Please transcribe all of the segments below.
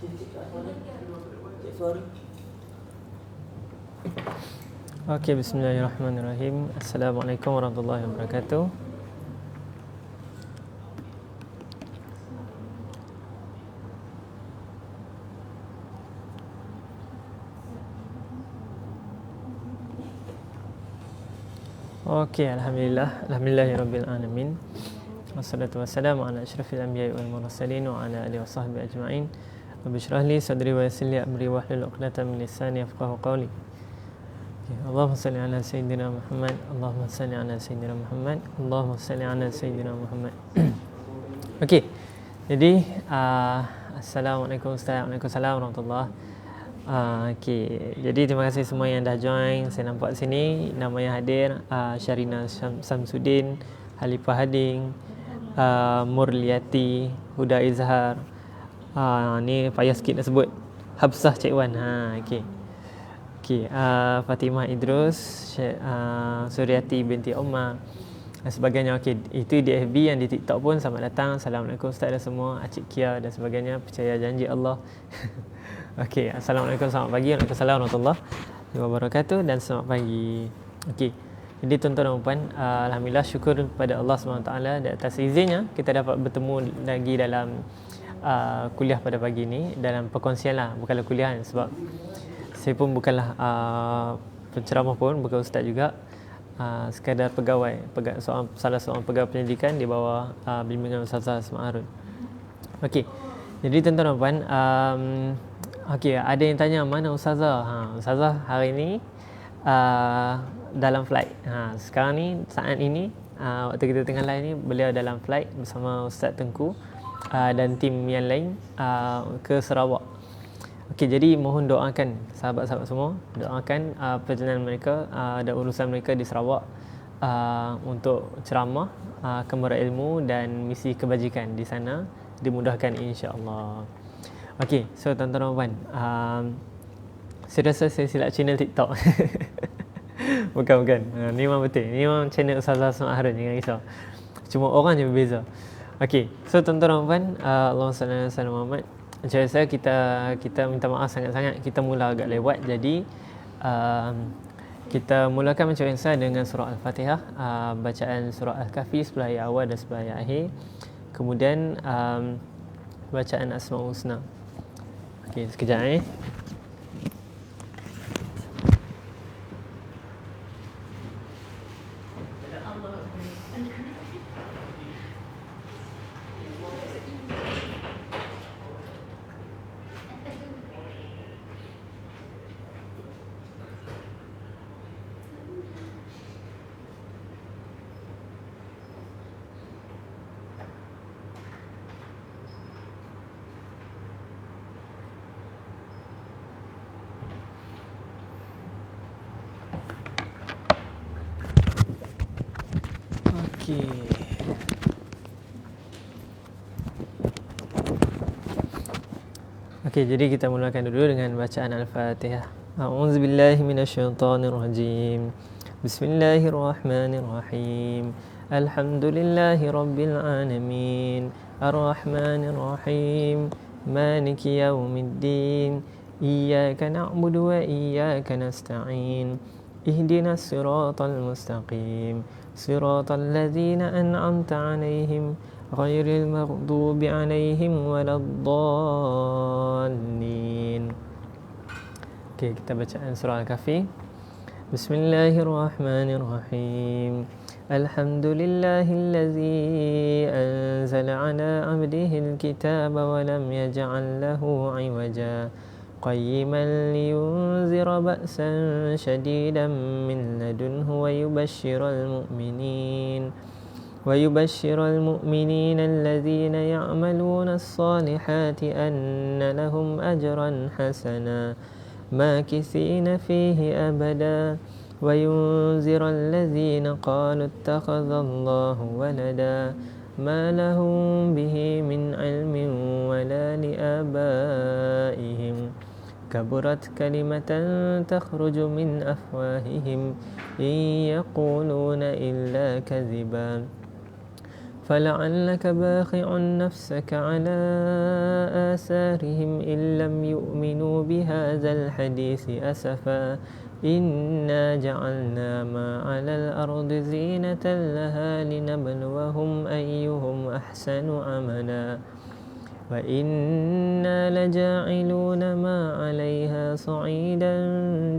Okey, bismillahirrahmanirrahim. Assalamualaikum warahmatullahi wabarakatuh. Okey, alhamdulillahirabbil alamin. Wassalatu wassalamu ala asyrafil anbiya'i wal mursalin wa ala alihi washabbihi ajma'in. Rabbi shrah li sadri wa yassir li amri wahlul 'uqdatam min lisani yafqahu qawli. Allahumma salli ala sayyidina Muhammad. Allahumma salli ala sayyidina Muhammad. Allahumma salli ala sayyidina Muhammad. Okey. Jadi assalamualaikum warahmatullahi. Okey. Jadi terima kasih semua yang dah join. Saya nampak sini nama yang hadir Syarina Samsudin, Halifah Hading, Murliati, Huda Izhar. Ni payah sikit nak sebut. Habsah Cik Wan. Okey. Okey, Fatimah Idrus, Suryati binti Umar dan sebagainya. Okey, itu di FB. Yang di TikTok pun selamat datang. Assalamualaikum Ustaz dan semua, Acik Kia dan sebagainya. Percaya janji Allah. Okey, assalamualaikum, selamat pagi. Waalaikumsalam warahmatullahi wabarakatuh dan selamat pagi. Okey. Jadi tuan-tuan dan puan, alhamdulillah, syukur kepada Allah SWT di atas izinnya kita dapat bertemu lagi dalam kuliah pada pagi ini, dalam perkongsian lah, bukanlah kuliah sebab saya pun bukanlah penceramah pun, bukan ustaz juga, sekadar pegawai, salah seorang pegawai pendidikan di bawah bimbingan Ustazah Asma Harun. Okey, jadi tuan-tuan dan puan, okey, ada yang tanya mana Ustazah? Ustazah hari ini dalam flight. Sekarang ni, saat ini, waktu kita tengah live ni, beliau dalam flight bersama Ustaz Tengku dan tim yang lain ke Sarawak. Okey, jadi mohon doakan sahabat-sahabat semua, doakan perjalanan mereka dan urusan mereka di Sarawak untuk ceramah, kembara ilmu dan misi kebajikan di sana dimudahkan insya-Allah. Okey, so tuan-tuan dan puan, saya rasa saya silap channel TikTok. Bukan. Ni memang betul. Ni memang channel Ustazah Asma Harun, jangan risau. Cuma orang je berbeza. Okey, so tuan-tuan dan puan, Allahumma salli ala Muhammad. Macam biasa kita minta maaf sangat-sangat, kita mula agak lewat. Jadi kita mulakan macam biasa dengan surah Al-Fatihah, bacaan surah Al-Kahfi sebelah ayat awal dan sebelah ayat akhir. Kemudian bacaan Asmaul Husna. Okey, sekejap Okey, jadi kita mulakan dulu dengan bacaan Al-Fatihah. A'udzubillahi minasyaitonirrajim. Bismillahirrahmanirrahim. Alhamdulillahi rabbil alamin. Arrahmanirrahim. Maliki yaumiddin. Iyyaka na'budu wa iyyaka nasta'in. Ihdinas siratal mustaqim. Siratal ladzina an'amta 'alaihim ghairil maghdubi 'alaihim waladdallin. Okey, kita bacaan surah Al-Kahfi. Bismillahirrahmanirrahim. Alhamdulillahillazi anzala 'ala 'abdihil kitaba wa lam yaj'al lahu 'iwaja qayyiman liyunzira ba'san shadidan min ladunhu ويبشر المؤمنين الذين يعملون الصالحات أن لهم أجرا حسنا ماكثين فيه أبدا وينذر الذين قالوا اتخذ الله ولدا ما لهم به من علم ولا لآبائهم كبرت كلمة تخرج من أفواههم إن يقولون إلا كذبا فلعلك باخع نفسك على آثارهم إن لم يؤمنوا بهذا الحديث أسفا إنا جعلنا ما على الأرض زينة لها لنبلوهم أيهم أحسن عملا وإنا لجاعلون ما عليها صعيدا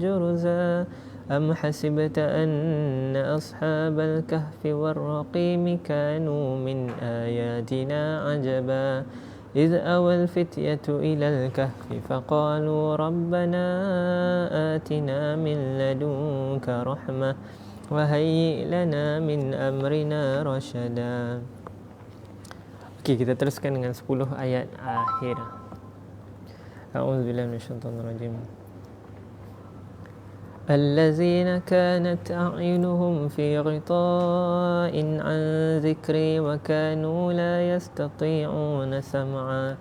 جرزا أم حسبت أن أصحاب الكهف والرقيم كانوا من آياتنا عجبا إذ أوى الفتية إلى الكهف فقالوا ربنا آتنا من لدنك رحمة وهيئ لنا من أمرنا رشدا. Okey, kita teruskan dengan 10 ayat akhir. A'udzubillahi minasyaitonirrajim. الذين كانت أعينهم في غطاء عن ذكري وكانوا لا يستطيعون سمعا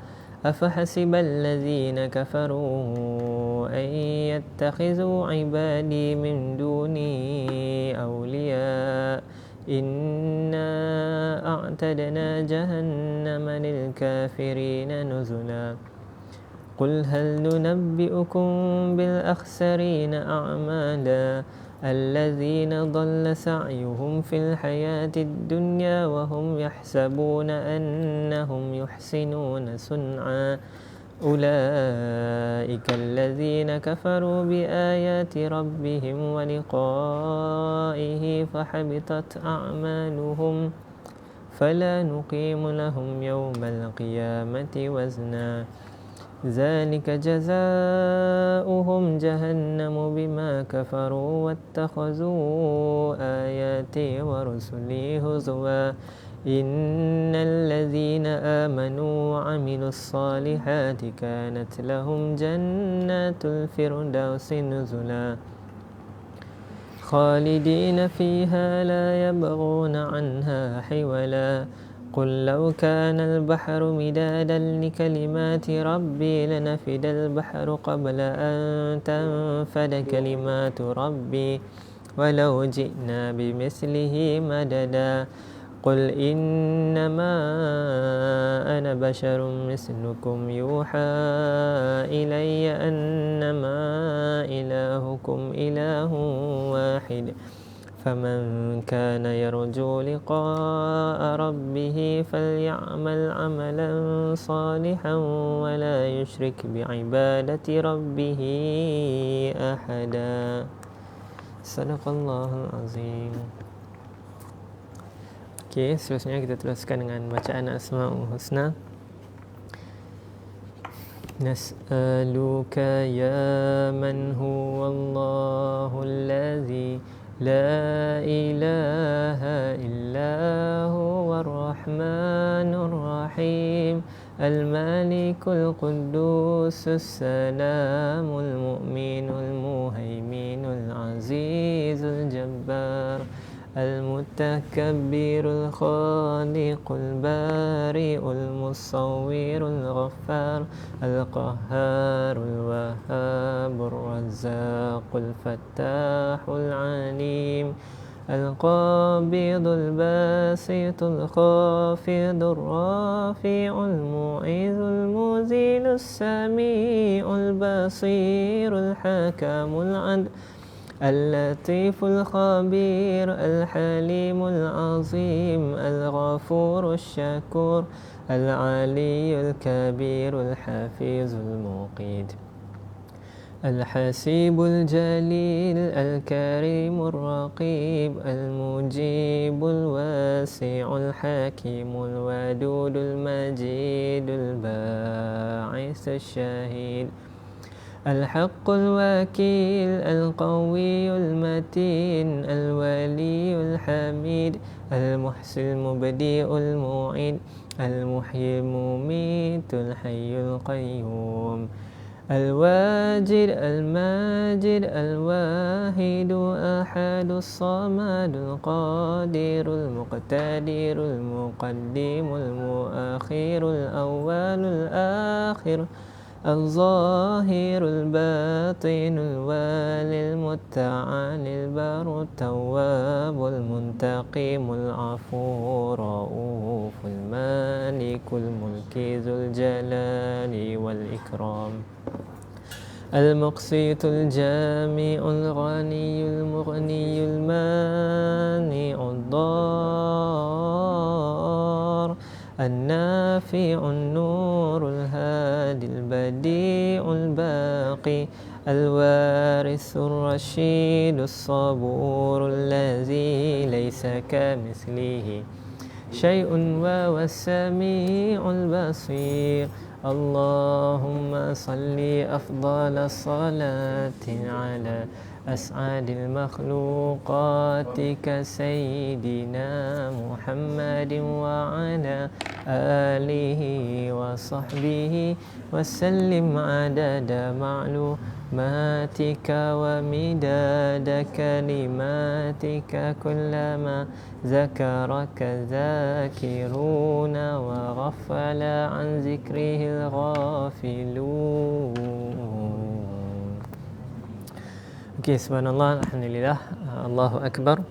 أفحسب الذين كفروا أن يتخذوا عبادي من دوني أولياء إنا أعتدنا جهنم للكافرين نزلا قل هل ننبئكم بالأخسرين أعمالا الذين ضل سعيهم في الحياة الدنيا وهم يحسبون أنهم يحسنون صنعا أولئك الذين كفروا بآيات ربهم ولقائه فحبطت أعمالهم فلا نقيم لهم يوم القيامة وزنا ذلك جزاؤهم جهنم بما كفروا واتخذوا آياتي ورسلي هزوا إن الذين آمنوا وعملوا الصالحات كانت لهم جنات الفردوس نزلا خالدين فيها لا يبغون عنها حولا قل لو كان البحر مدادا لكلمات ربي لنفد البحر قبل أن تنفد كلمات ربي ولو جئنا بمثله مددا قل إنما أنا بشر مثلكم يوحى إلي أنما إلهكم إله واحد فمن كان يرجو لقاء ربه فليعمل عملا صالحا ولا يشرك بعبادة ربه أحدا. Sadaqallahul Azim. Okey, seterusnya kita teruskan dengan bacaan Asmaul Husna. Nas'aluka ya man huwallahu allazi لا إله إلا هو الرحمن الرحيم الملك القدوس السلام المؤمن المهيمن العزيز الجبار المتكبر الخالق البارئ المصور الغفار القهار الوهاب الرزاق الفتاح العليم القابض الباسط الخافض الرافع المعز المذل السميع البصير الحكم العدل اللطيف الخبير الحليم العظيم الغفور الشكور العلي الكبير الحفيظ المقيت الحسيب الجليل الكريم الرقيب المجيب الواسع الحكيم الودود المجيد الباعث الشهيد الحق الوكيل القوي المتين الولي الحميد المحسن المبدئ المعيد المحيي المميت الحي القيوم الواجد الماجد الواحد أحد الصمد القادر المقتدر المقدم المؤخر الأول الآخر الظاهر الباطن الوالي المتعال البر التواب المنتقم العفو الرؤوف المالك الملك ذو الجلال والإكرام المقسط الجامع الغني المغني المانع الضار النافع النور الهادي البديع الباقي الوارث الرشيد الصبور الذي ليس كمثله شيء وهو السميع البصير اللهم صل أفضل الصلاة على أسعد المخلوقات كسيدنا محمد وعلى آله وصحبه وسلم عدد معلوماتك ومداد كلماتك كلما ذكرك ذاكرون وغفل عن ذكره الغافلون. Okey, subhanallah, alhamdulillah, Allahu akbar.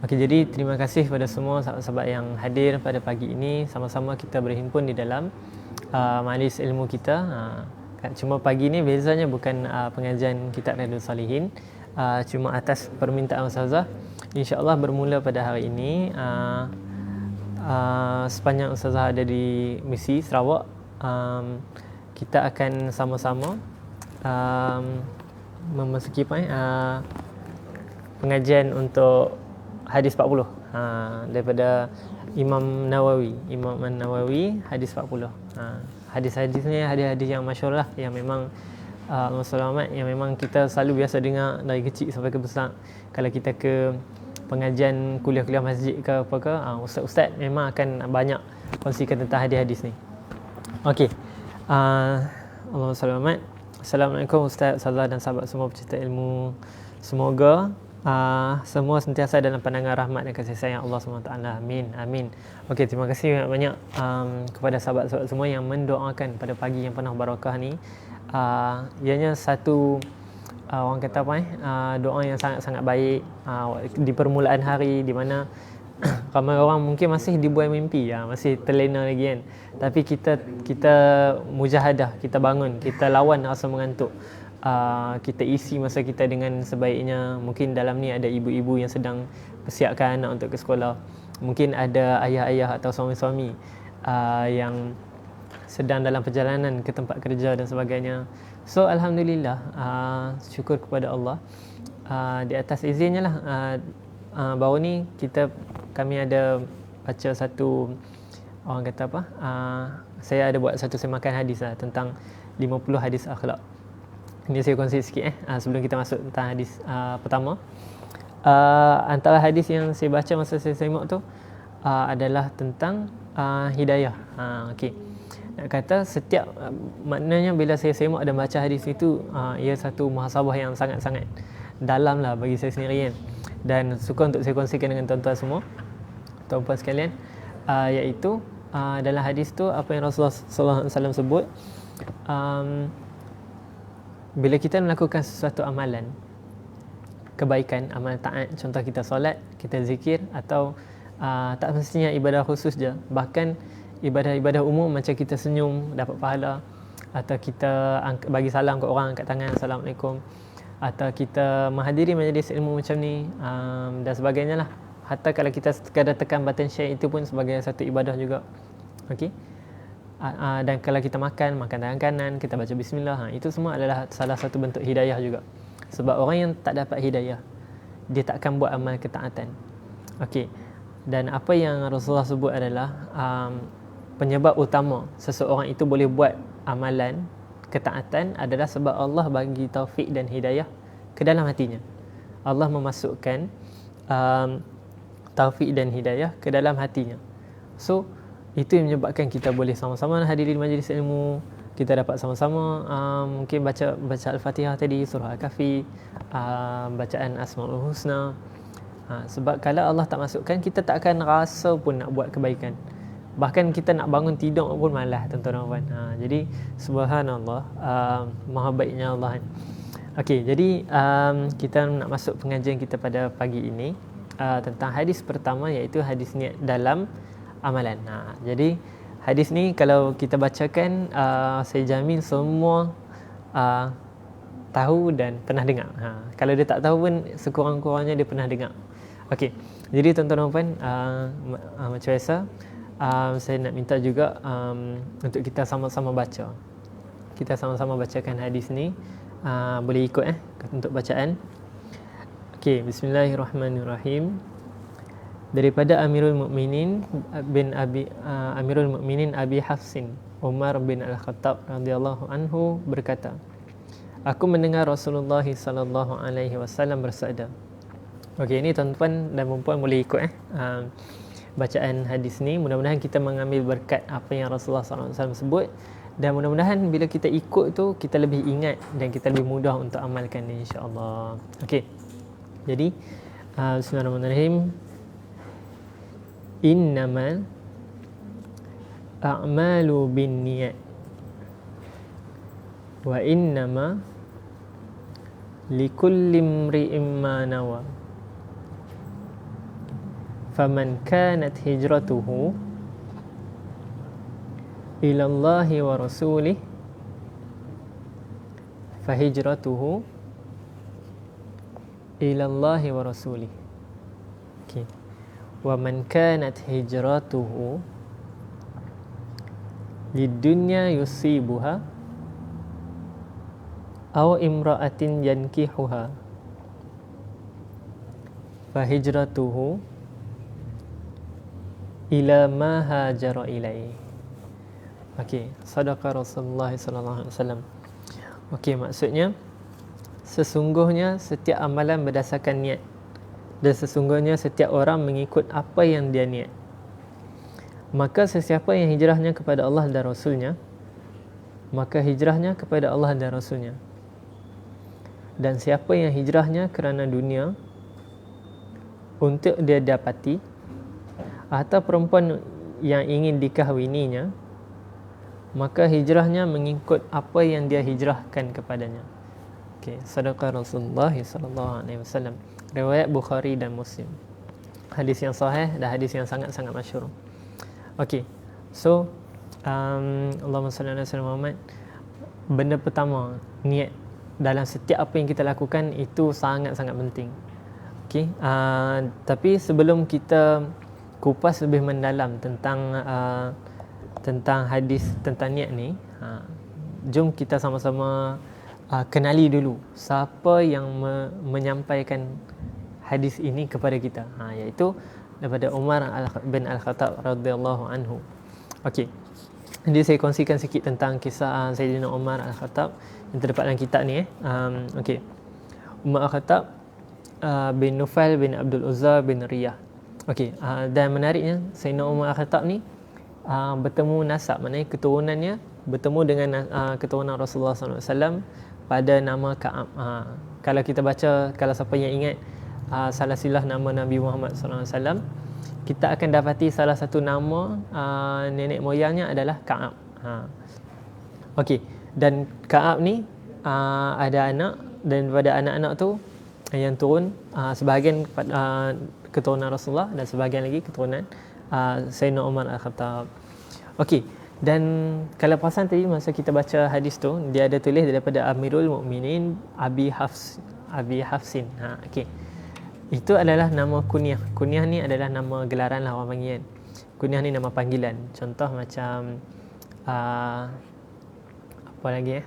Okey, jadi terima kasih kepada semua sahabat-sahabat yang hadir pada pagi ini. Sama-sama kita berhimpun di dalam majlis ilmu kita. Cuma pagi ni bezanya bukan pengajian kitab Riyadhus Salihin, cuma atas permintaan ustazah. InsyaAllah bermula pada hari ini, sepanjang ustazah ada di misi Sarawak, kita akan sama-sama memasuki pengajian untuk hadis 40 daripada Imam Nawawi hadis 40. Hadis-hadis ni hadis-hadis yang masyhur lah, yang memang Muslimat yang memang kita selalu biasa dengar dari kecil sampai ke besar. Kalau kita ke pengajian kuliah-kuliah masjid ke apa ke, ustaz-ustaz memang akan banyak kongsikan tentang hadis-hadis ni. Okey. Allahumma salli ala Muhammad. Assalamualaikum Ustaz, Ustazah dan sahabat semua pecinta ilmu. Semoga semua sentiasa dalam pandangan rahmat dan kasih sayang Allah SWT. Amin. Amin. Okey, terima kasih banyak kepada sahabat-sahabat semua yang mendoakan pada pagi yang penuh barakah ni. Ianya satu orang kata doa yang sangat-sangat baik di permulaan hari, di mana ramai orang mungkin masih dibuai mimpi, masih terlena lagi kan. Tapi kita mujahadah, kita bangun, kita lawan rasa mengantuk. Kita isi masa kita dengan sebaiknya. Mungkin dalam ni ada ibu-ibu yang sedang persiapkan anak untuk ke sekolah. Mungkin ada ayah-ayah atau suami-suami yang sedang dalam perjalanan ke tempat kerja dan sebagainya. So alhamdulillah, syukur kepada Allah. Di atas izinnya lah, baru ni kami ada baca satu, orang kata saya ada buat satu semakan hadis tentang 50 hadis akhlak. Ini saya kongsi sikit sebelum kita masuk tentang hadis pertama. Antara hadis yang saya baca masa saya semak tu adalah tentang hidayah. Okey. Nak kata setiap maknanya bila saya semak dan baca hadis itu, ia satu muhasabah yang sangat-sangat dalam lah bagi saya sendiri kan. Dan suka untuk saya kongsikan dengan tuan-tuan semua, tuan-puan sekalian, iaitu dalam hadis tu apa yang Rasulullah sallallahu alaihi wasallam sebut, bila kita melakukan sesuatu amalan kebaikan, amal taat, contoh kita solat, kita zikir, atau tak mestinya ibadah khusus je, bahkan ibadah-ibadah umum macam kita senyum dapat pahala, atau kita bagi salam ke orang, angkat tangan assalamualaikum, atau kita menghadiri majlis ilmu macam ni, dan sebagainya lah. Hatta kalau kita sekadar tekan button share, itu pun sebagai satu ibadah juga. Okey. Dan kalau kita makan tangan kanan, kita baca bismillah, itu semua adalah salah satu bentuk hidayah juga. Sebab orang yang tak dapat hidayah, dia takkan buat amal ketaatan. Okey. Dan apa yang Rasulullah sebut adalah penyebab utama seseorang itu boleh buat amalan ketaatan adalah sebab Allah bagi taufik dan hidayah ke dalam hatinya. Allah memasukkan taufik dan hidayah ke dalam hatinya. So itu yang menyebabkan kita boleh sama-sama hadiri majlis ilmu, kita dapat sama-sama mungkin baca Al-Fatihah tadi, surah Al-Kahfi, bacaan Asmaul Husna. Sebab kalau Allah tak masukkan, kita tak akan rasa pun nak buat kebaikan. Bahkan kita nak bangun tidur pun malas, tuan-tuan. Jadi subhanallah, maha baiknya Allah. Okey, jadi kita nak masuk pengajian kita pada pagi ini tentang hadis pertama, iaitu hadis niat dalam amalan. Jadi hadis ni kalau kita bacakan, saya jamin semua tahu dan pernah dengar. Kalau dia tak tahu pun sekurang-kurangnya dia pernah dengar. Okey. Jadi tuan-tuan dan puan, macam biasa, saya nak minta juga untuk kita sama-sama baca. Kita sama-sama bacakan hadis ni. Boleh ikut untuk bacaan. Okey, bismillahirrahmanirrahim. Daripada Amirul Mukminin Abi Hafsin Umar bin Al-Khattab radhiyallahu anhu berkata, aku mendengar Rasulullah sallallahu alaihi wasallam bersabda. Okey, ini tuan-tuan dan puan boleh ikut bacaan hadis ni. Mudah-mudahan kita mengambil berkat apa yang Rasulullah sallallahu alaihi wasallam sebut, dan mudah-mudahan bila kita ikut tu kita lebih ingat dan kita lebih mudah untuk amalkan insya-Allah. Okey. Jadi bismillahirrahmanirrahim. Innamal a'malu binniyat wa innama likulli imri'in ma nawa. Faman kanat hijratuhu ila Allah wa rasulih fahijratuhu ila Allah wa rasulih. Okey. Wa man kanat hijratuhu lidunya yusibuha aw imra'atin yankihuha fahijratuhu ila ma hajara ilaihi. Okey, sadaqa Rasulullah sallallahu alaihi wasallam. Okey, maksudnya sesungguhnya setiap amalan berdasarkan niat, dan sesungguhnya setiap orang mengikut apa yang dia niat. Maka sesiapa yang hijrahnya kepada Allah dan Rasulnya, maka hijrahnya kepada Allah dan Rasulnya. Dan siapa yang hijrahnya kerana dunia untuk dia dapati, atau perempuan yang ingin dikahwininya, maka hijrahnya mengikut apa yang dia hijrahkan kepadanya. Okey, sadaqa Rasulullah sallallahu alaihi wasallam. Riwayat Bukhari dan Muslim. Hadis yang sahih dan hadis yang sangat-sangat masyhur. Okey. So, Allahumma salli ala sayyidina Muhammad. Benda pertama, niat dalam setiap apa yang kita lakukan itu sangat-sangat penting. Okey. Tapi sebelum kita kupas lebih mendalam tentang hadis tentang niat ni, jom kita sama-sama kenali dulu siapa yang menyampaikan hadis ini kepada kita, iaitu daripada Umar bin Al-Khattab radhiyallahu anhu. Okey. Jadi saya kongsikan sikit tentang kisah Sayyidina Umar Al-Khattab yang terdapat dalam kitab ni. Okey. Umar Al-Khattab bin Nufail bin Abdul Uzza bin Riyah. Okey, dan menariknya Sayyidina Umar Al-Khattab ni bertemu nasab, maknanya keturunannya bertemu dengan keturunan Rasulullah SAW pada nama Ka'ab. Kalau kita baca, kalau siapa yang ingat salasilah nama Nabi Muhammad SAW, kita akan dapati salah satu nama nenek moyangnya adalah Ka'ab. Okey, dan Ka'ab ni ada anak, dan pada anak-anak tu yang turun sebahagian keturunan Rasulullah dan sebahagian lagi keturunan Sayyidina Umar Al-Khattab. Okey, dan kalau perasan tadi masa kita baca hadis tu, dia ada tulis daripada Amirul Mukminin Abi Hafsin. Okey. Itu adalah nama kunyah. Kunyah ni adalah nama gelaran lah orang panggil kan. Kunyah ni nama panggilan. Contoh macam apa lagi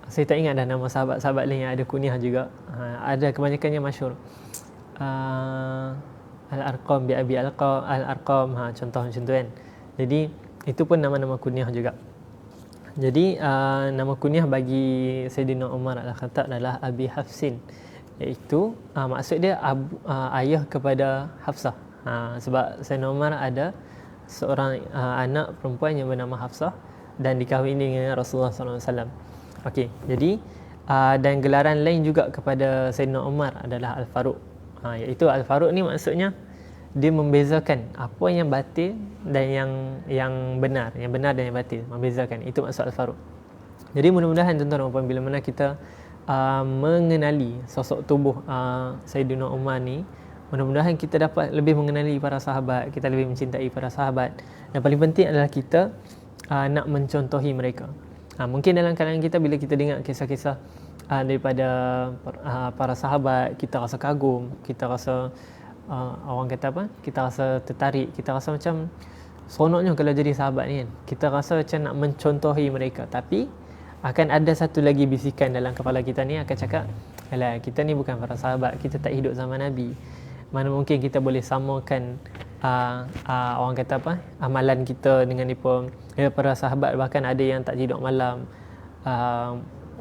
saya tak ingat dah nama sahabat-sahabat lain yang ada kunyah juga. Ada kebanyakannya masyhur. Al-Arqam bi Abi Al-Arqam, contoh macam tu kan. Jadi itu pun nama-nama kunyah juga. Jadi nama kunyah bagi Sayyidina Umar Al-Khattab adalah Abi Hafsin, iaitu maksud dia ayah kepada Hafsah. Sebab Sayyidina Umar ada seorang anak perempuan yang bernama Hafsah dan dikahwini dengan Rasulullah SAW. Okey, jadi dan gelaran lain juga kepada Sayyidina Umar adalah Al-Faruq. Iaitu Al-Faruq ni maksudnya dia membezakan apa yang batil dan yang benar dan yang batil, membezakan. Itu maksud Al-Faruq. Jadi mudah-mudahan tuan-tuan dan puan, bila mana kita mengenali sosok tubuh Sayyidina Umar ni, Mudah-mudahan kita dapat lebih mengenali para sahabat, kita lebih mencintai para sahabat. Dan paling penting adalah kita nak mencontohi mereka. Mungkin dalam kalangan kita bila kita dengar kisah-kisah daripada para sahabat, kita rasa kagum, kita rasa orang kata apa? Kita rasa tertarik, kita rasa macam seronoknya kalau jadi sahabat ni kan. Kita rasa macam nak mencontohi mereka. Tapi akan ada satu lagi bisikan dalam kepala kita ni akan cakap, alah, kita ni bukan para sahabat, kita tak hidup zaman Nabi. Mana mungkin kita boleh samakan orang kata apa, amalan kita dengan para sahabat. Bahkan ada yang tak tidur malam,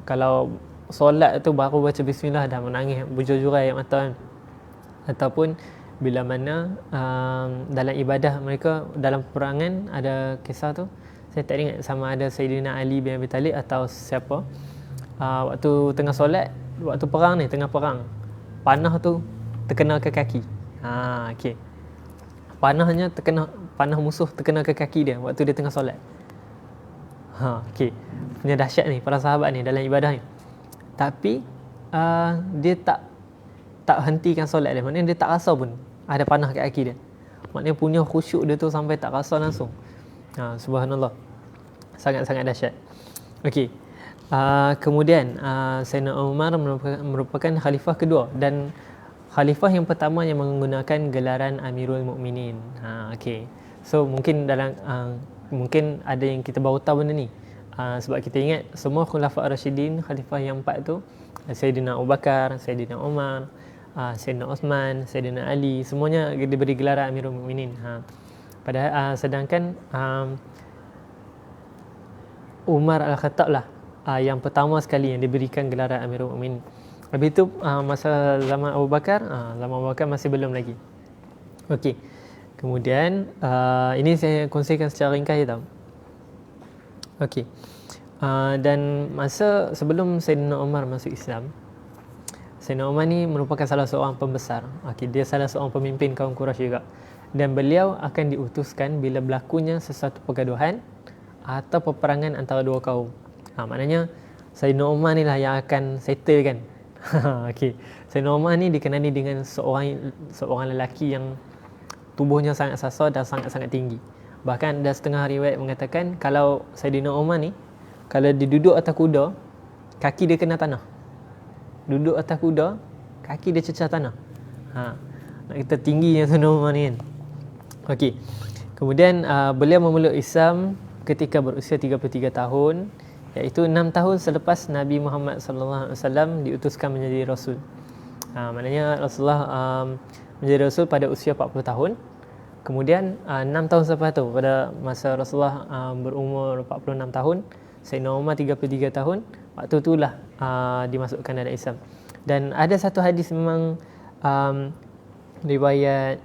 kalau solat tu baru baca bismillah dah menangis berjurai mata kan. Ataupun bila mana dalam ibadah mereka, dalam peperangan ada kisah tu, saya tak ingat sama ada Sayyidina Ali bin Abi Talib atau siapa, waktu tengah solat, waktu perang ni, tengah perang, panah tu terkena ke kaki. Okey. Panahnya terkena, panah musuh terkena ke kaki dia waktu dia tengah solat. Okey. Punya dahsyat ni para sahabat ni dalam ibadah ni. Tapi dia tak hentikan solat dia. Maknanya dia tak rasa pun ada panah kat kaki dia. Maknanya punya khusyuk dia tu sampai tak rasa langsung. Subhanallah. Sangat-sangat dahsyat. Okey. Kemudian Sayyidina Umar merupakan khalifah kedua dan khalifah yang pertama yang menggunakan gelaran Amirul Mukminin. Okey. So mungkin mungkin ada yang kita baru tahu benda ni. Sebab kita ingat semua khulafa ar-rasyidin, khalifah yang 4 tu, Sayyidina Abu Bakar, Sayyidina Umar, Sayyidina Osman, Sayyidina Ali, semuanya diberi gelaran Amirul Mukminin. Padahal sedangkan Umar Al-Khattab lah yang pertama sekali yang diberikan gelaran Amirul Mukminin. Habis itu masa zaman Abu Bakar, masih belum lagi. Okey. Kemudian ini saya kongsikan secara ringkas tau. Okey. Dan masa sebelum Sayyidina Umar masuk Islam, Sayyidina Umar ni merupakan salah seorang pembesar. Okey, dia salah seorang pemimpin kaum Quraisy juga. Dan beliau akan diutuskan bila berlakunya sesuatu pergaduhan atau peperangan antara dua kaum. Maknanya Sayyidina Umar ni lah yang akan settle kan. Okey. Sayyidina Umar ni dikenali dengan seorang lelaki yang tubuhnya sangat sasar dan sangat-sangat tinggi. Bahkan ada setengah riwayat mengatakan kalau Sayyidina Umar ni, kalau dia duduk atas kuda, kaki dia kena tanah. Duduk atas kuda, kaki dia cecah tanah. Nak kita tingginya Sayyidina Umar ni kan. Okey. Kemudian beliau memeluk Islam ketika berusia 33 tahun, iaitu 6 tahun selepas Nabi Muhammad sallallahu alaihi wasallam diutuskan menjadi rasul. Maknanya Rasulullah menjadi rasul pada usia 40 tahun. Kemudian 6 tahun selepas tu, pada masa Rasulullah berumur 46 tahun, Sayyidina Umar 33 tahun, waktu itulah dimasukkan dalam Islam. Dan ada satu hadis memang riwayat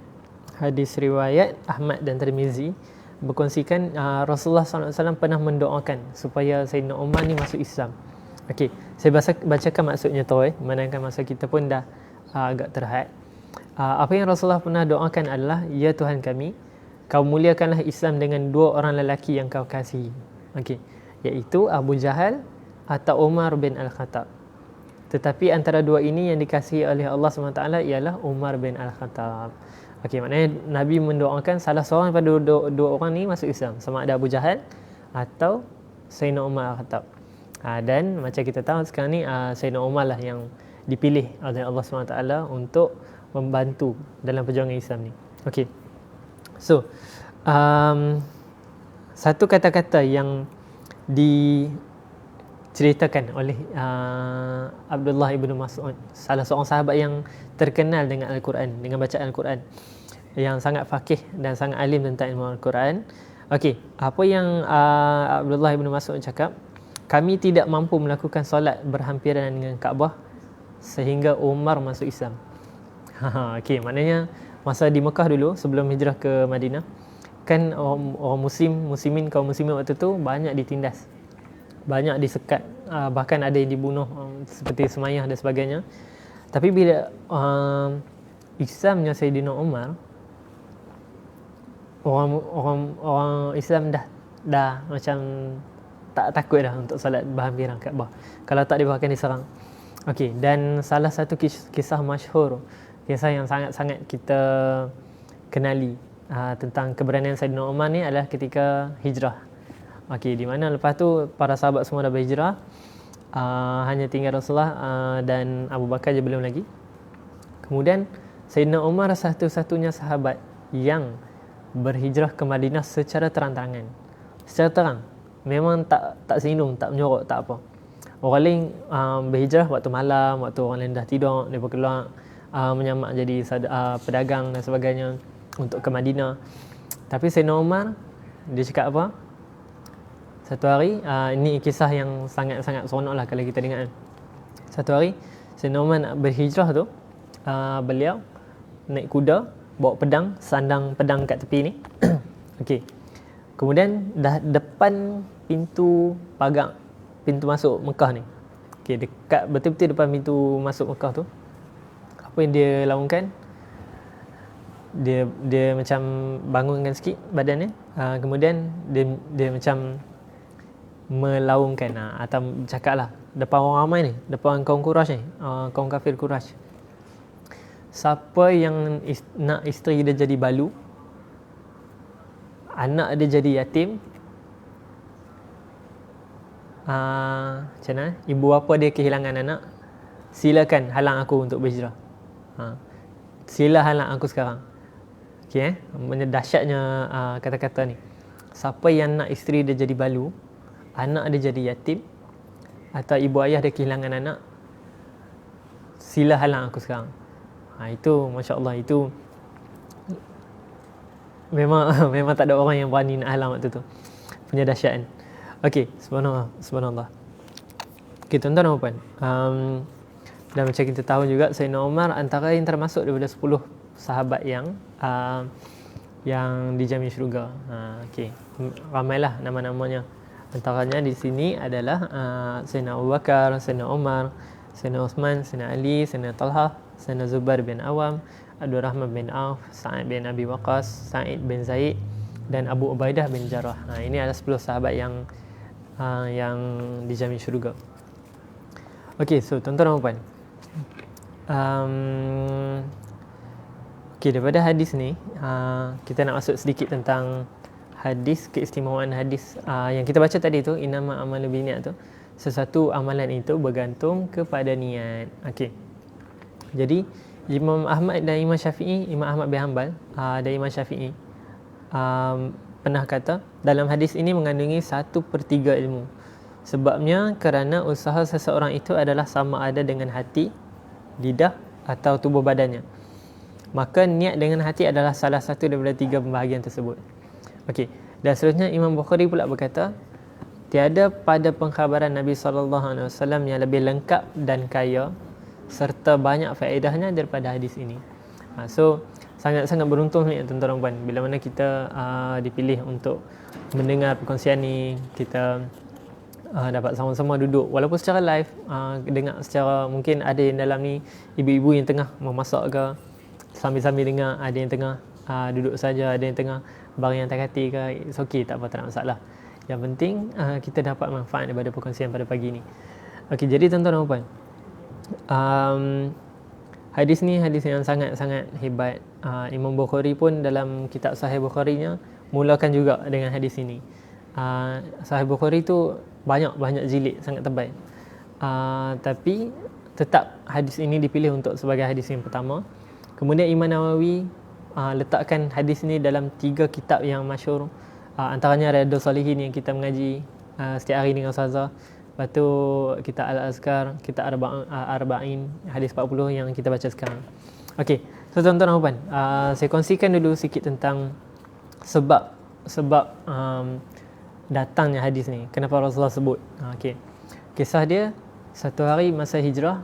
Ahmad dan Tirmizi berkongsikan Rasulullah SAW pernah mendoakan supaya Sayyidina Umar ni masuk Islam. Okey, saya bacakan maksudnya tu manakala masa kita pun dah agak terhad. Apa yang Rasulullah pernah doakan adalah, ya Tuhan kami, kau muliakanlah Islam dengan dua orang lelaki yang kau kasihi. Okey, iaitu Abu Jahal atau Umar bin Al-Khattab. Tetapi antara dua ini yang dikasihi oleh Allah SWT ialah Umar bin Al-Khattab. Okey, maknanya Nabi mendoakan salah seorang daripada dua orang ni masuk Islam, sama ada Abu Jahal atau Sayyidina Umar Al-Khattab. Dan macam kita tahu sekarang ni Sayyidina Umar lah yang dipilih oleh Allah SWT untuk membantu dalam perjuangan Islam ni. Okey. So, satu kata-kata yang diceritakan oleh Abdullah ibn Mas'ud, salah seorang sahabat yang terkenal dengan Al-Quran, dengan bacaan Al-Quran, yang sangat faqih dan sangat alim tentang ilmu Al-Quran. Okey, apa yang Abdullah ibn Mas'ud cakap, kami tidak mampu melakukan solat berhampiran dengan Kaabah sehingga Umar masuk Islam. Okey, maknanya masa di Mekah dulu sebelum hijrah ke Madinah, kan orang muslimin kaum muslimin waktu tu banyak ditindas, banyak disekat, bahkan ada yang dibunuh seperti Sumayyah dan sebagainya. Tapi bila Islamnya Sayyidina Umar, orang Islam dah macam tak takut dah untuk solat berhampiran Kaabah. Kalau tak, dia akan diserang. Okey, dan salah satu kisah masyhur kisah yang sangat-sangat kita kenali tentang keberanian Saidina Umar ni adalah ketika hijrah. Okey, di mana lepas tu para sahabat semua dah berhijrah, hanya tinggal Rasulullah dan Abu Bakar je belum lagi. Kemudian Saidina Umar satu-satunya sahabat yang berhijrah ke Madinah secara terang-terangan. Secara terang. Memang tak selindung, tak menyorok, tak apa. Orang lain berhijrah waktu malam, waktu orang lain dah tidur, mereka keluar menyamak jadi pedagang dan sebagainya untuk ke Madinah. Tapi Saidina Umar, dia cakap apa? Satu hari, ini kisah yang sangat-sangat seronok lah kalau kita dengar. Satu hari, Saidina Umar nak berhijrah tu, beliau naik kuda, bawa pedang, sandang pedang kat tepi ni. Okey. Kemudian dah depan pintu pagar, pintu masuk Mekah ni. Okey, dekat betul-betul depan pintu masuk Mekah tu, apa yang dia lakukan? Dia macam bangunkan sikit badannya, kemudian dia macam melaungkan atau cakaplah depan orang ramai ni, depan kaum Quraisy ni, kaum kafir Quraisy. Siapa yang nak isteri dia jadi balu, anak dia jadi yatim, macam mana? Ibu bapa dia kehilangan anak, silakan halang aku untuk berhijrah. Sila halang aku sekarang. Okey, dahsyatnya kata-kata ni. Siapa yang nak isteri dia jadi balu, anak dia jadi yatim, atau ibu ayah dia kehilangan anak, sila halang aku sekarang. Itu masya-Allah, itu memang tak ada orang yang berani nak halang waktu tu. Punya dahsyat kan. Okey, subhanallah. Okey, tuan-tuan dan puan. Dan macam kita tahu juga, Saidina Umar antara yang termasuk daripada 10 sahabat yang dijamin syurga. Okey, ramailah nama-namanya. Antaranya di sini adalah Saidina Abu Bakar, Saidina Umar, Saidina Uthman, Saidina Ali, Saidina Talha, Saidina Zubair bin Awam, Abdul Rahman bin Auf, Sa'id bin Abi Waqqas, Sa'id bin Zaid dan Abu Ubaidah bin Jarrah. Ini adalah 10 sahabat yang dijamin syurga. Okey, so tuan-tuan dan puan. Okey, daripada hadis ni kita nak masuk sedikit tentang hadis, keistimewaan hadis yang kita baca tadi tu, innama amalu binniyat tu. Sesuatu amalan itu bergantung kepada niat. Okey. Jadi Imam Ahmad dan Imam Syafi'i, Imam Ahmad bin Hanbal dan Imam Syafi'i pernah kata dalam hadis ini mengandungi 1/3 ilmu. Sebabnya kerana usaha seseorang itu adalah sama ada dengan hati, lidah atau tubuh badannya. Maka niat dengan hati adalah salah satu daripada 3 pembahagian tersebut. Okey, dan seterusnya Imam Bukhari pula berkata, tiada pada pengkhabaran Nabi SAW yang lebih lengkap dan kaya serta banyak faedahnya daripada hadis ini. So sangat-sangat beruntung ni tuan-tuan dan puan bila mana kita dipilih untuk mendengar perkongsian ni. Kita dapat sama-sama duduk walaupun secara live, dengar secara, mungkin ada yang dalam ni ibu-ibu yang tengah memasak ke, sambil-sambil dengar, ada yang tengah duduk saja, ada yang tengah barang yang tak hati ke, it's okay, tak apa, tak ada masalah. Yang penting kita dapat manfaat daripada perkongsian pada pagi ni. Okey, jadi tuan-tuan dan puan, hadis ni hadis yang sangat-sangat hebat. Imam Bukhari pun dalam kitab Sahih Bukharinya mulakan juga dengan hadis ini. Sahih Bukhari tu banyak jilid, sangat tebal. Tapi tetap hadis ini dipilih untuk sebagai hadis yang pertama. Kemudian Imam Nawawi letakkan hadis ini dalam 3 kitab yang masyhur. Antaranya Riyadhus Shalihin yang kita mengaji setiap hari dengan Ustazah. Lepas tu kitab Al-Azkar, kitab Arba'in, hadis 40 yang kita baca sekarang. Okey, so tuan-tuan dan puan, saya kongsikan dulu sikit tentang sebab datangnya hadis ni. Kenapa Rasulullah sebut? Okey. Kisah dia satu hari masa hijrah,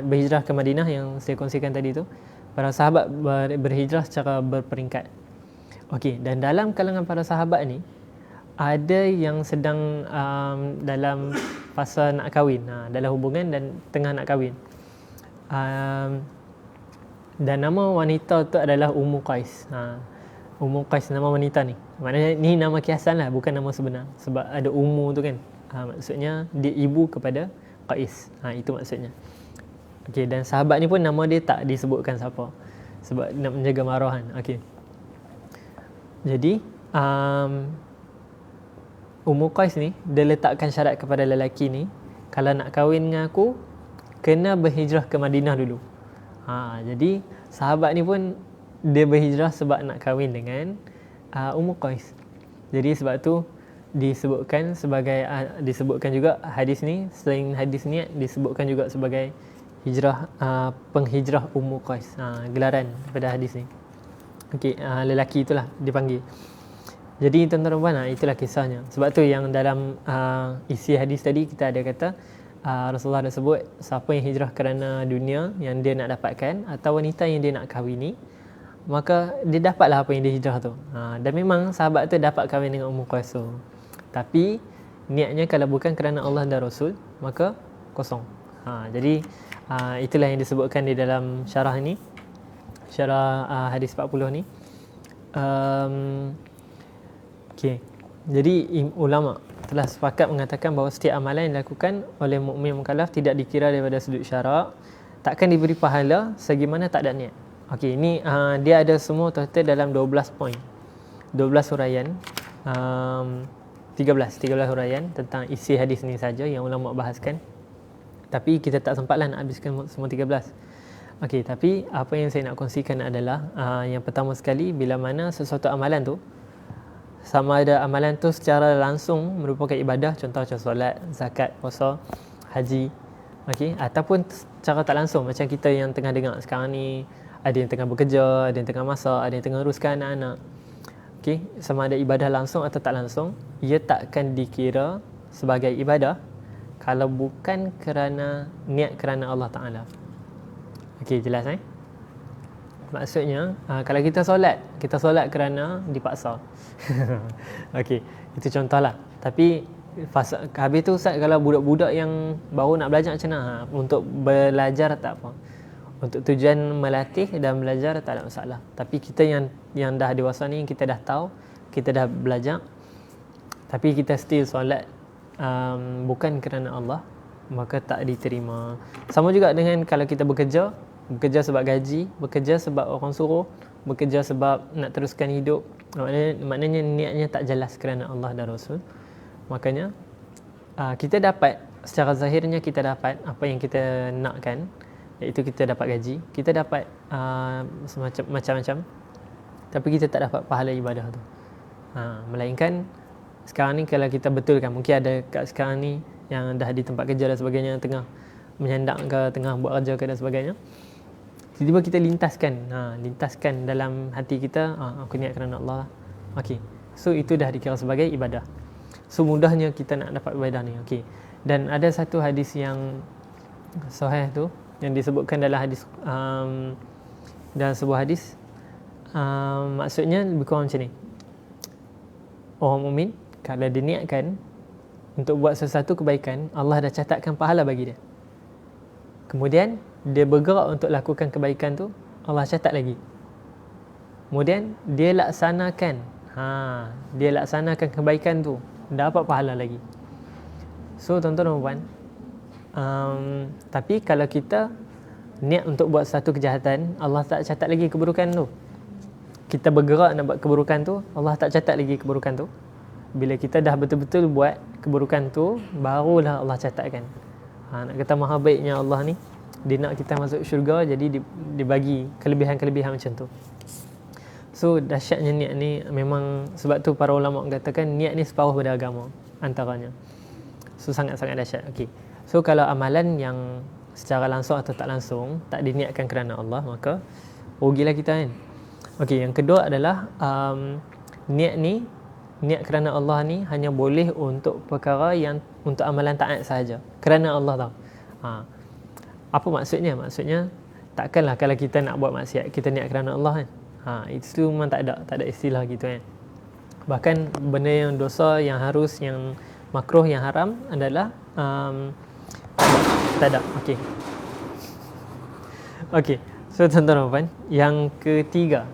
berhijrah ke Madinah yang saya kongsikan tadi tu. Para sahabat berhijrah secara berperingkat. Okey, dan dalam kalangan para sahabat ni ada yang sedang dalam fasa nak kahwin, dalam hubungan dan tengah nak kahwin. Dan nama wanita tu adalah Ummu Qais. Ummu Qais nama wanita ni. Maknanya ni nama kiasan lah, bukan nama sebenar. Sebab ada Ummu tu kan. Maksudnya dia ibu kepada Qais. Itu maksudnya. Okey, dan sahabat ni pun nama dia tak disebutkan siapa. Sebab nak menjaga marahan. Okey. Jadi, Ummu Qais ni, dia letakkan syarat kepada lelaki ni, kalau nak kahwin dengan aku, kena berhijrah ke Madinah dulu. Jadi, sahabat ni pun, dia berhijrah sebab nak kahwin dengan Ummu Qais. Jadi, sebab tu, disebutkan juga hadis ni, selain hadis niat, disebutkan juga sebagai hijrah, penghijrah Ummu Qais. Gelaran pada hadis ni. Okey, lelaki itulah dipanggil. Jadi tuan-tuan dan puan, itulah kisahnya. Sebab tu yang dalam isi hadis tadi kita ada kata Rasulullah dah sebut siapa yang hijrah kerana dunia yang dia nak dapatkan atau wanita yang dia nak kahwini, maka dia dapatlah apa yang dia hijrah tu. Dan memang sahabat tu dapat kahwin dengan Ummu Qais tu. Tapi niatnya kalau bukan kerana Allah dan Rasul, maka kosong. Jadi itulah yang disebutkan di dalam syarah ni, syarah hadis 40 ni. Okey. Jadi ulama telah sepakat mengatakan bahawa setiap amalan yang dilakukan oleh mukmin mukallaf tidak dikira daripada sudut syarak, takkan diberi pahala segimana tak ada niat. Okey, ini dia ada semua total dalam 12 poin. 12 huraian. 13 huraian tentang isi hadis ni saja yang ulama bahaskan. Tapi kita tak sempatlah nak habiskan semua 13. Okey, tapi apa yang saya nak kongsikan adalah yang pertama sekali, bila mana sesuatu amalan tu, sama ada amalan tu secara langsung merupakan ibadah, contoh macam solat, zakat, puasa, haji, okey, ataupun secara tak langsung macam kita yang tengah dengar sekarang ni, ada yang tengah bekerja, ada yang tengah masak, ada yang tengah uruskan anak-anak. Okey, sama ada ibadah langsung atau tak langsung, ia takkan dikira sebagai ibadah kalau bukan kerana niat kerana Allah Ta'ala. Okey, jelas Maksudnya, kalau kita solat kerana dipaksa. Okey, itu contohlah. Tapi habis tu Ustaz, kalau budak-budak yang baru nak belajar macam mana? Untuk belajar tak apa. Untuk tujuan melatih dan belajar tak ada masalah. Tapi kita yang dah dewasa ni, kita dah tahu, kita dah belajar, tapi kita still solat bukan kerana Allah, maka tak diterima. Sama juga dengan kalau kita bekerja sebab gaji, bekerja sebab orang suruh, bekerja sebab nak teruskan hidup, maknanya niatnya tak jelas kerana Allah dan Rasul. Makanya kita dapat, secara zahirnya kita dapat apa yang kita nakkan, iaitu kita dapat gaji, kita dapat macam-macam, tapi kita tak dapat pahala ibadah tu. Melainkan sekarang ni kalau kita betulkan, mungkin ada kat sekarang ni yang dah di tempat kerja dan sebagainya, tengah menyandak ke, tengah buat kerja ke dan sebagainya, tiba-tiba kita lintaskan dalam hati kita, aku niat kerana Allah. Okey, so itu dah dikira sebagai ibadah. So mudahnya kita nak dapat ibadah ni. Okey, dan ada satu hadis yang sahih tu, yang disebutkan dalam hadis, dalam sebuah hadis, maksudnya lebih kurang macam ni. Orang mukmin kalau dia niatkan untuk buat sesuatu kebaikan, Allah dah catatkan pahala bagi dia. Kemudian dia bergerak untuk lakukan kebaikan tu, Allah catat lagi. Kemudian dia laksanakan kebaikan tu, dapat pahala lagi. So tuan-tuan dan puan, tapi kalau kita niat untuk buat satu kejahatan, Allah tak catat lagi keburukan tu. Kita bergerak nak buat keburukan tu, Allah tak catat lagi keburukan tu. Bila kita dah betul-betul buat keburukan tu, barulah Allah catatkan. Nak kata maha baiknya Allah ni, dia nak kita masuk syurga, jadi dibagi kelebihan-kelebihan macam tu. So dahsyatnya niat ni, memang sebab tu para ulama katakan niat ni separuh pada agama antaranya. So sangat-sangat dahsyat. Okey, so kalau amalan yang secara langsung atau tak langsung tak diniatkan kerana Allah, maka rugilah kita kan. Okey, yang kedua adalah niat kerana Allah ni hanya boleh untuk perkara yang untuk amalan taat sahaja, kerana Allah tau. Apa maksudnya? Maksudnya takkanlah kalau kita nak buat maksiat kita niat kerana Allah kan. Itu memang tak ada istilah gitu kan. Bahkan benda yang dosa, yang harus, yang makruh, yang haram adalah tak ada. Okey. So tuan-tuan dan puan, yang ketiga,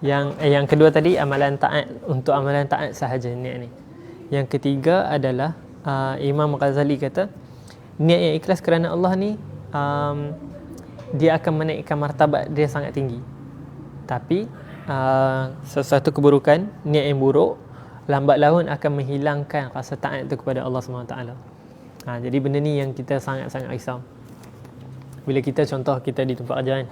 yang kedua tadi amalan taat, untuk amalan taat sahaja niat ni. Yang ketiga adalah Imam Ghazali kata niat yang ikhlas kerana Allah ni dia akan menaikkan martabat dia sangat tinggi. Tapi sesuatu keburukan, niat yang buruk, lambat laun akan menghilangkan rasa taat itu kepada Allah SWT. Jadi benda ni yang kita sangat-sangat risau. Bila kita contoh kita di tempat kerja kan,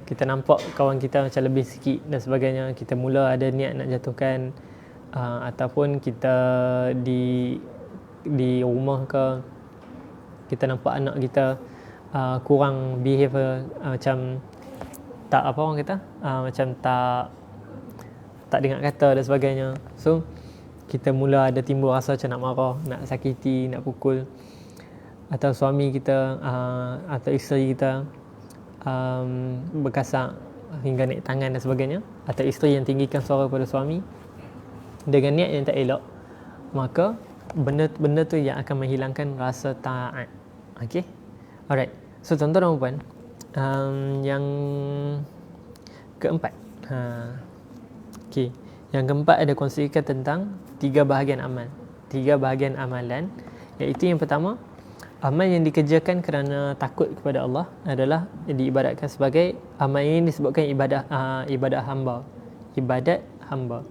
kita nampak kawan kita macam lebih sikit dan sebagainya, kita mula ada niat nak jatuhkan, ataupun kita di rumah ke, kita nampak anak kita kurang behavior, macam tak apa orang kata, macam tak dengar kata dan sebagainya. So kita mula ada timbul rasa macam nak marah, nak sakiti, nak pukul. Atau suami kita atau isteri kita berkasak hingga naik tangan dan sebagainya, atau isteri yang tinggikan suara pada suami dengan niat yang tak elok, maka benda tu yang akan menghilangkan rasa taat. Okay, alright. So tuan-tuan dan puan, yang keempat, okay, yang keempat ada kongsikan tentang 3 bahagian amal, 3 bahagian amalan, iaitu yang pertama, amal yang dikerjakan kerana takut kepada Allah adalah diibadatkan sebagai amal ini disebutkan ibadat hamba. Ibadat hamba.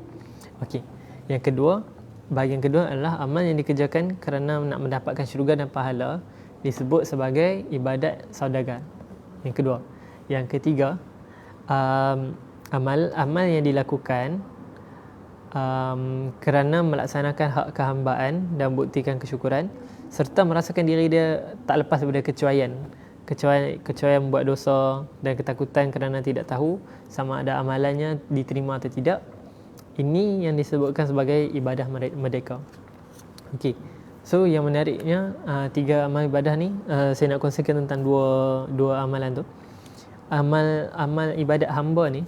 Okey. Yang kedua, bahagian kedua adalah amal yang dikerjakan kerana nak mendapatkan syurga dan pahala disebut sebagai ibadat saudagar. Yang kedua. Yang ketiga, amal yang dilakukan kerana melaksanakan hak kehambaan dan buktikan kesyukuran serta merasakan diri dia tak lepas daripada kecuaian buat dosa dan ketakutan kerana tidak tahu sama ada amalannya diterima atau tidak. Ini yang disebutkan sebagai ibadah merdeka. Okey. So yang menariknya, 3 amal ibadah ni saya nak kongsikan tentang dua amalan tu. Amal ibadat hamba ni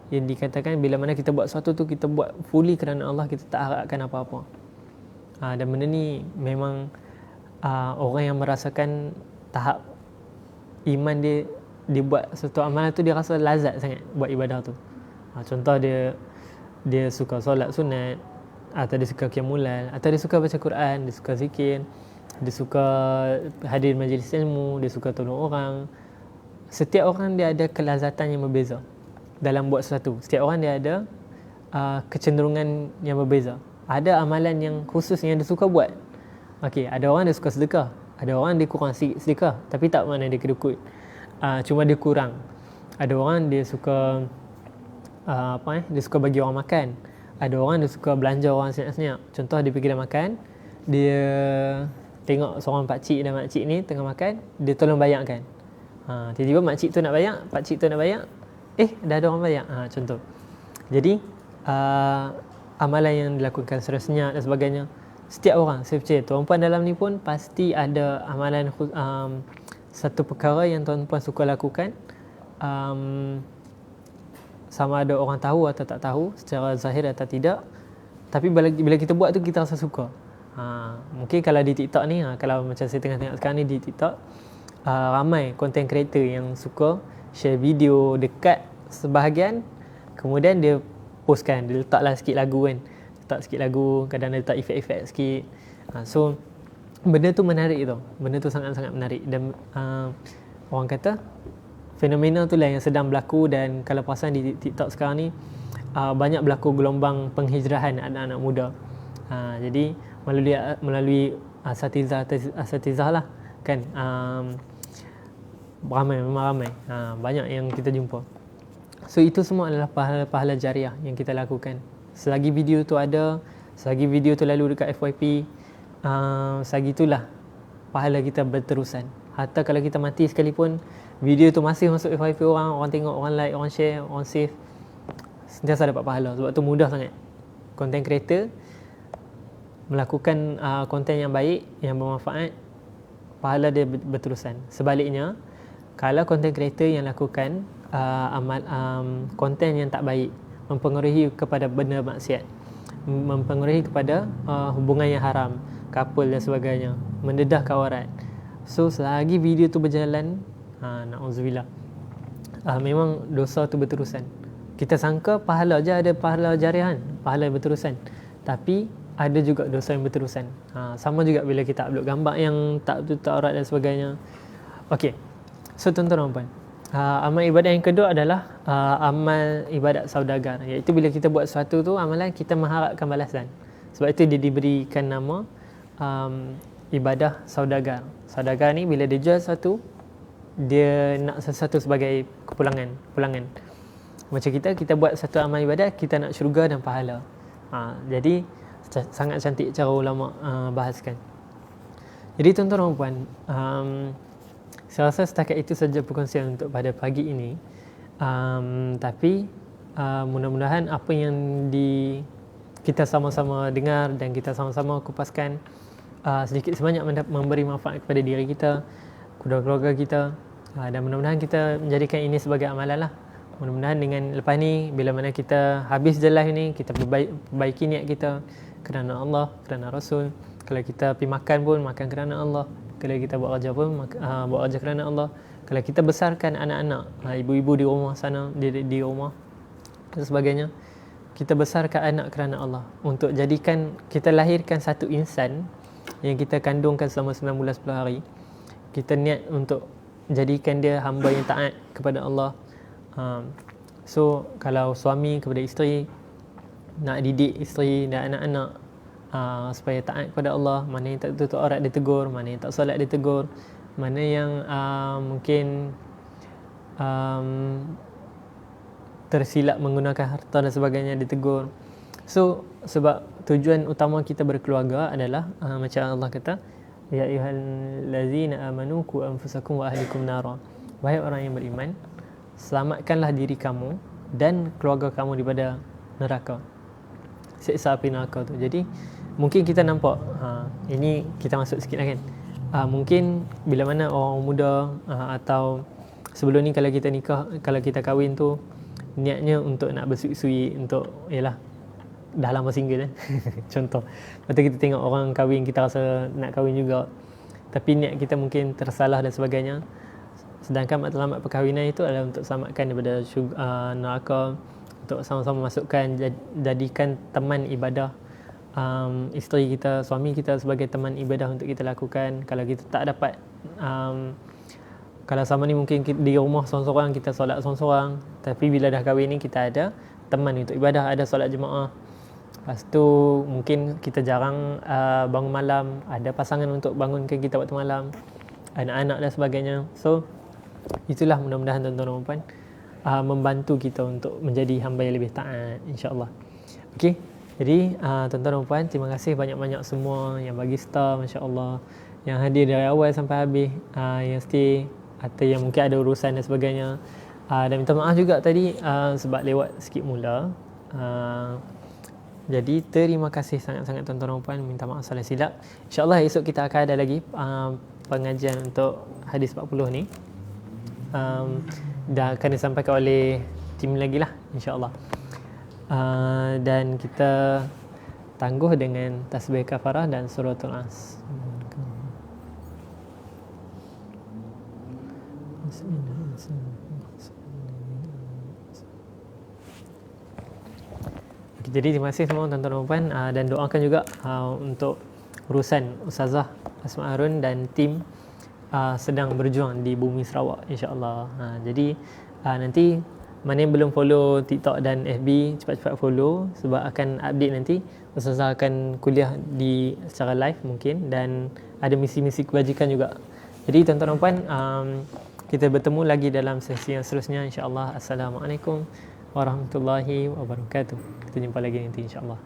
yang dikatakan bila mana kita buat sesuatu tu kita buat fully kerana Allah, kita tak harapkan apa-apa. Dan benda ni memang orang yang merasakan tahap iman dia buat sesuatu amalan tu, dia rasa lazat sangat buat ibadah tu. Contoh dia suka solat sunat, atau dia suka qiyamul lail, atau dia suka baca Quran, dia suka zikir, dia suka hadir majlis ilmu, dia suka tolong orang. Setiap orang dia ada kelazatan yang berbeza dalam buat sesuatu. Setiap orang dia ada kecenderungan yang berbeza. Ada amalan yang khusus yang dia suka buat. Okey, ada orang dia suka sedekah, ada orang dia kurang sikit sedekah, tapi tak makna dia kedekut. Cuma dia kurang. Ada orang dia suka dia suka bagi orang makan. Ada orang dia suka belanja orang senyap-senyap. Contoh dia pergi dah makan, dia tengok seorang pakcik dan makcik ni tengah makan, dia tolong bayarkan. Tiba-tiba makcik tu nak bayar, pakcik tu nak bayar, dah ada orang bayar. Contoh. Jadi amalan yang dilakukan secara senyap dan sebagainya, setiap orang, saya percaya tuan-puan dalam ni pun pasti ada amalan satu perkara yang tuan-puan suka lakukan, sama ada orang tahu atau tak tahu, secara zahir atau tidak, tapi bila kita buat tu kita rasa suka. Mungkin kalau di TikTok ni, kalau macam saya tengah tengok sekarang ni di TikTok, ramai content creator yang suka share video dekat sebahagian, kemudian dia postkan, dia letaklah sikit lagu kan, letak sikit lagu, kadang dia letak efek-efek sikit. So benda tu menarik tau, benda tu sangat-sangat menarik. Dan orang kata fenomena tu lah yang sedang berlaku. Dan kalau perasan di TikTok sekarang ni, banyak berlaku gelombang penghijrahan anak-anak muda. Jadi melalui asatizah lah kan, memang ramai, banyak yang kita jumpa. So itu semua adalah pahala jariah yang kita lakukan. Selagi video tu ada, selagi video tu lalu dekat FYP, selagi itulah pahala kita berterusan. Hatta kalau kita mati sekalipun, video tu masih masuk FYP orang tengok, orang like, orang share, orang save, sentiasa dapat pahala. Sebab tu mudah sangat content creator melakukan konten yang baik, yang bermanfaat, pahala dia berterusan. Sebaliknya, kalau content creator yang lakukan konten yang tak baik, mempengaruhi kepada benda maksiat, mempengaruhi kepada hubungan yang haram, couple dan sebagainya, mendedah kawarat. So selagi video tu berjalan, na'udzubillah, memang dosa tu berterusan. Kita sangka pahala je, ada pahala jarihan, pahala berterusan, tapi ada juga dosa yang berterusan. Sama juga bila kita upload gambar yang tak tutup aurat dan sebagainya. Okey, So tuan-tuan dan puan, amal ibadat yang kedua adalah amal ibadat saudagar, iaitu bila kita buat sesuatu tu amalan kita mengharapkan balasan. Sebab itu dia diberikan nama ibadah saudagar. Saudagar ni bila dia jual sesuatu, dia nak sesuatu sebagai pulangan. Macam kita buat satu amal ibadat, kita nak syurga dan pahala. Jadi sangat cantik cara ulama bahaskan. Jadi tuan-tuan dan puan, saya rasa setakat itu saja perkongsian untuk pada pagi ini. Tapi mudah-mudahan apa yang kita sama-sama dengar dan kita sama-sama kupaskan sedikit sebanyak memberi manfaat kepada diri kita, keluarga kita, dan mudah-mudahan kita menjadikan ini sebagai amalan lah. Mudah-mudahan dengan lepas ni, bila mana kita habis je live ni, kita perbaiki niat kita kerana Allah, kerana Rasul. Kalau kita pergi makan pun, makan kerana Allah. Kalau kita buat kerja pun, buat kerja kerana Allah. Kalau kita besarkan anak-anak, ibu-ibu di rumah sana, di rumah dan sebagainya, kita besarkan anak kerana Allah, untuk jadikan, kita lahirkan satu insan yang kita kandungkan selama 9 bulan 10 hari. Kita niat untuk jadikan dia hamba yang taat kepada Allah. So kalau suami kepada isteri, nak didik isteri dan anak-anak supaya taat kepada Allah, mana yang tak tutup aurat dia tegur, mana yang tak solat dia tegur, mana yang mungkin tersilap menggunakan harta dan sebagainya ditegur. So sebab tujuan utama kita berkeluarga adalah macam Allah kata, ya ayyuhallazina amanu qu anfusakum wa ahlikum nara. Wahai orang yang beriman, selamatkanlah diri kamu dan keluarga kamu daripada neraka, siksa api neraka tu. Jadi mungkin kita nampak ini kita masuk sikit lah kan. Mungkin bila mana orang muda atau sebelum ni kalau kita nikah, kalau kita kahwin tu niatnya untuk nak bersui-sui, untuk yalah dah lama single kan. Contoh. Lepas tu kita tengok orang kahwin, kita rasa nak kahwin juga, tapi niat kita mungkin tersalah dan sebagainya. Sedangkan matlamat perkahwinan itu adalah untuk selamatkan daripada neraka, untuk sama-sama masukkan, jadikan teman ibadah isteri kita, suami kita sebagai teman ibadah untuk kita lakukan. Kalau kita tak dapat, kalau sama ni mungkin di rumah seorang-seorang, kita solat seorang-seorang, tapi bila dah kahwin ni kita ada teman untuk ibadah, ada solat jemaah. Lepas tu mungkin kita jarang bangun malam, ada pasangan untuk bangunkan kita waktu malam, anak-anak dan sebagainya. So itulah mudah-mudahan tuan-tuan dan puan membantu kita untuk menjadi hamba yang lebih taat, insya-Allah. Okey. Jadi tuan-tuan dan puan, terima kasih banyak-banyak semua yang bagi star, masya-Allah, yang hadir dari awal sampai habis, yang stay atau yang mungkin ada urusan dan sebagainya. Dan minta maaf juga tadi sebab lewat sikit mula. Jadi terima kasih sangat-sangat tuan-tuan dan puan, minta maaf salah silap. Insya-Allah esok kita akan ada lagi pengajian untuk hadis 40 ni. Dah akan disampaikan oleh tim lagi lah, insya-Allah. Dan kita tangguh dengan tasbih kafarah dan suratul As. Jadi terima kasih semua tuan-tuan dan puan, dan doakan juga untuk urusan Ustazah Asma Harun dan tim sedang berjuang di bumi Sarawak, insya-Allah. Jadi nanti mana yang belum follow TikTok dan FB, cepat-cepat follow sebab akan update nanti. Ustazah akan kuliah secara live mungkin, dan ada misi-misi kebajikan juga. Jadi tuan-tuan dan puan, kita bertemu lagi dalam sesi yang seterusnya, insya-Allah. Assalamualaikum warahmatullahi wabarakatuh. Kita jumpa lagi nanti, insya-Allah.